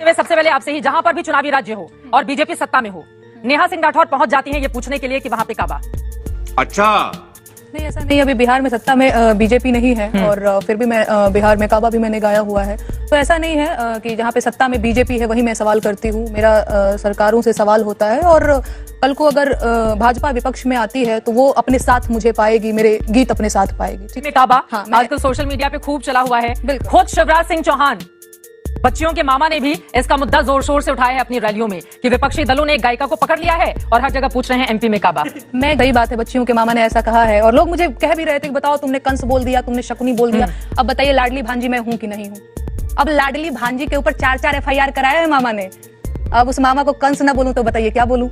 सबसे पहले आपसे ही, जहां पर भी चुनावी राज्य हो और बीजेपी सत्ता में हो, नेहा सिंह राठौर पहुंच जाती हैं ये पूछने के लिए कि वहां पे काबा। अच्छा नहीं, ऐसा नहीं। अभी बिहार में सत्ता में बीजेपी नहीं है और फिर भी मैं बिहार में काबा भी मैंने गाया हुआ है, तो ऐसा नहीं है कि जहाँ पे सत्ता में बीजेपी है वही मैं सवाल करती हूँ। मेरा सरकारों से सवाल होता है और कल को अगर भाजपा विपक्ष में आती है तो वो अपने साथ मुझे पाएगी, मेरे गीत अपने साथ पाएगी। ठीक है काबा, हाँ, आजकल सोशल मीडिया पे खूब चला हुआ है। बिल्कुल। खुद शिवराज सिंह चौहान, बच्चियों के मामा ने भी इसका मुद्दा जोर शोर से उठाया है अपनी रैलियों में कि विपक्षी दलों ने एक गायिका को पकड़ लिया है और हर जगह पूछ रहे हैं एमपी में काबा। मैं सही बात है, बच्चियों के मामा ने ऐसा कहा है और लोग मुझे कह भी रहे थे कि बताओ तुमने कंस बोल दिया, तुमने शकुनी बोल दिया, अब बताइए लाडली भांजी मैं हूं कि नहीं हूं। अब लाडली भांजी के ऊपर 4 FIR कराया है मामा ने, अब उस मामा को कंस ना बोलूं तो बताइए क्या बोलूं।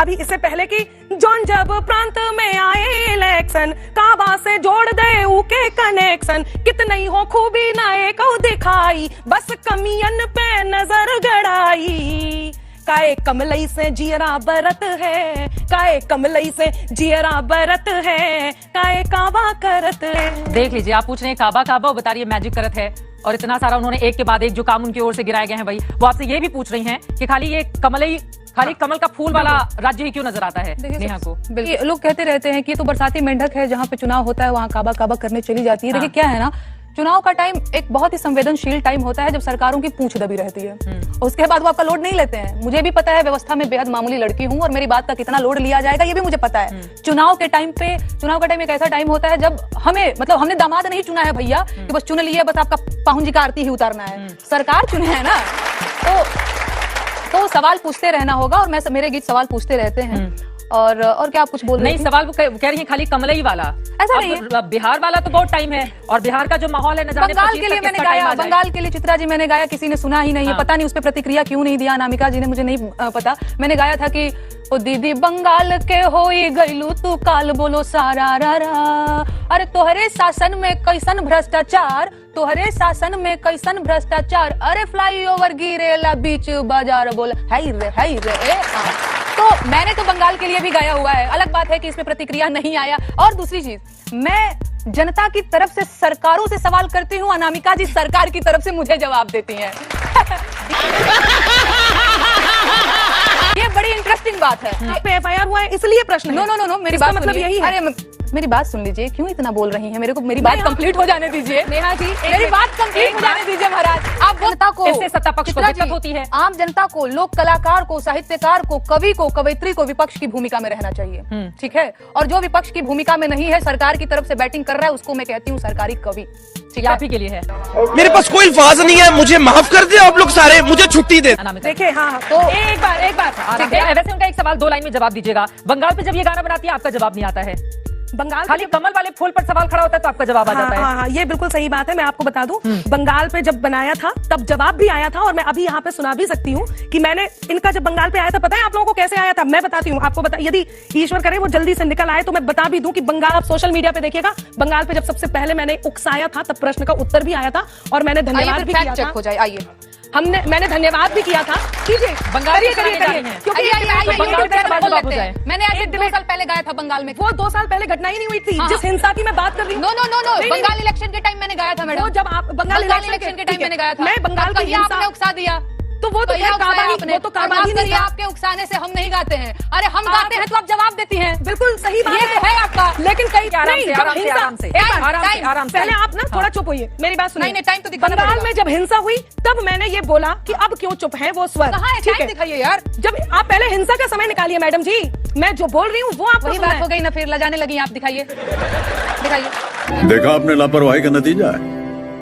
अभी इससे पहले कि जॉन जब प्रांत में आए इलेक्शन, काबा से जोड़ दे उके कनेक्शन, कितनी हो खूबी नाए को दिखाई, बस कमियन पे नजर गड़ाई। काए कमलई से जियरा बरत है, काए कमलई से जियरा बरत है, काए काबा करत है। देख लीजिए, आप पूछ रहे हैं काबा काबा, बता रही है मैजिक करत है, और इतना सारा उन्होंने एक के बाद एक जो काम उनकी ओर से गिराए गए हैं भाई, वो आपसे ये भी पूछ रही हैं कि खाली ये कमल का फूल वाला राज्य ही क्यों नजर आता है नेहा को। लोग कहते रहते हैं कि ये तो बरसाती मेंढक है, जहाँ पे चुनाव होता है वहाँ काबा काबा करने चली जाती है। देखिए क्या है ना, चुनाव का टाइम एक बहुत ही संवेदनशील टाइम होता है जब सरकारों की पूंछ दबी रहती है, उसके बाद वो आपका लोड नहीं लेते हैं। मुझे भी पता है, व्यवस्था में बेहद मामूली लड़की हूँ और मेरी बात का कितना लोड लिया जाएगा ये भी मुझे पता है। चुनाव का टाइम एक ऐसा टाइम होता है जब हमें, मतलब हमने दामाद नहीं चुना है भैया कि बस चुन लिया, बस आपका पाहुन जी का आरती ही उतारना है, सरकार चुने है ना, तो सवाल पूछते रहना होगा और मेरे गीत सवाल पूछते रहते हैं। और क्या आप कुछ बोल रहे हैं? नहीं, सवाल वो कह रही है खाली कमलई वाला, ऐसा नहीं है। बिहार वाला तो बहुत टाइम है और बिहार का जो माहौल है, बंगाल के लिए मैंने गाया, बंगाल के लिए चित्रा जी मैंने गाया, किसी ने सुना ही नहीं है, पता नहीं उस पर प्रतिक्रिया क्यों नहीं दिया अनामिका जी ने, मुझे नहीं पता। मैंने गाया था कि ओ दीदी बंगाल के होई गईलू तू काल बोलो सारा रा, अरे तोहरे शासन में कैसन भ्रष्टाचार, तोहरे शासन में कैसन भ्रष्टाचार, अरे फ्लाईओवर गिरेला बीच बाजार बोला हाय रे। तो मैंने तो बंगाल के लिए भी गाया हुआ है, अलग बात है कि इसमें प्रतिक्रिया नहीं आया। और दूसरी चीज, मैं जनता की तरफ से सरकारों से सवाल करती हूँ, अनामिका जी सरकार की तरफ से मुझे जवाब देती हैं। ये बड़ी इंटरेस्टिंग बात है। आप पे FIR हुआ है इसलिए प्रश्न है। नो, मेरी बात मतलब यही है। अरे मेरी बात सुन लीजिए, क्यों इतना बोल रही हैं? मेरी बात कंप्लीट हो जाने दीजिए नेहा जी, मेरी बात कंप्लीट हो जाने दीजिए महाराज। आप जनता को, इससे सत्ता पक्ष को दिक्कत होती है, आम जनता को, लोक कलाकार को, साहित्यकार को, कवि को, कवयित्री को विपक्ष की भूमिका में रहना चाहिए, ठीक है। और जो विपक्ष की भूमिका में नहीं है, सरकार की तरफ से बैटिंग कर रहा है, उसको मैं कहती हूँ सरकारी कवि। ठीक है, आप ही के लिए है। मेरे पास कोई अल्फाज नहीं है, मुझे माफ कर दे आप लोग सारे, मुझे छुट्टी दे। देखिए हाँ, तो एक बार वैसे उनका एक सवाल 2 लाइन में जवाब दीजिएगा। बंगाल पे जब ये गाना बनाती है आपका जवाब नहीं आता है, बंगाल खाली कमल वाले फूल पर सवाल खड़ा होता है तो आपका जवाब आ जाता है। हाँ, ये बिल्कुल सही बात है। मैं आपको बता दूं, बंगाल पे जब बनाया था तब जवाब भी आया था और मैं अभी यहाँ पे सुना भी सकती हूँ कि मैंने इनका जब बंगाल पे आया था, पता है आप लोगों को कैसे आया था? मैं बताती हूँ आपको, यदि ईश्वर करे वो जल्दी से निकल आए तो मैं बता भी दूं कि बंगाल, आप सोशल मीडिया पे देखिएगा, बंगाल पे जब सबसे पहले मैंने उकसाया था तब प्रश्न का उत्तर भी आया था और मैंने धन्यवाद भी किया था। हो जाए, आइए मैंने धन्यवाद भी किया था। कीजिए, बंगाल करिए, मैंने आज 2 साल पहले गाया था बंगाल में। वो 2 साल पहले घटना ही नहीं हुई थी जिस हिंसा की मैं बात कर रही हूँ। नो, बंगाल इलेक्शन के टाइम मैंने गाया था मैडम। जब आप बंगाल इलेक्शन के टाइम मैंने गाया था, मैं बंगाल की आपने उकसा दिया, तो वो तो काबा ही नहीं है। आपके उकसाने से हम नहीं गाते हैं, अरे हम गाते हैं तो आप जवाब देती हैं। बिल्कुल सही बात है आपका, लेकिन कई आराम से पहले आप ना थोड़ा चुप होइए, मेरी बात सुनिए। नहीं, टाइम तो दिखाना बंगाल में जब हिंसा हुई तब मैंने ये बोला कि अब क्यों चुप है वो स्वर। कहाँ है? टाइम दिखाइए यार। जब आप पहले हिंसा का समय निकालिए मैडम जी, मैं जो बोल रही हूँ वो आपको वही बात हो गई ना, फिर लजाने लगी आप। दिखाइए। देखा आपने लापरवाही का नतीजा है।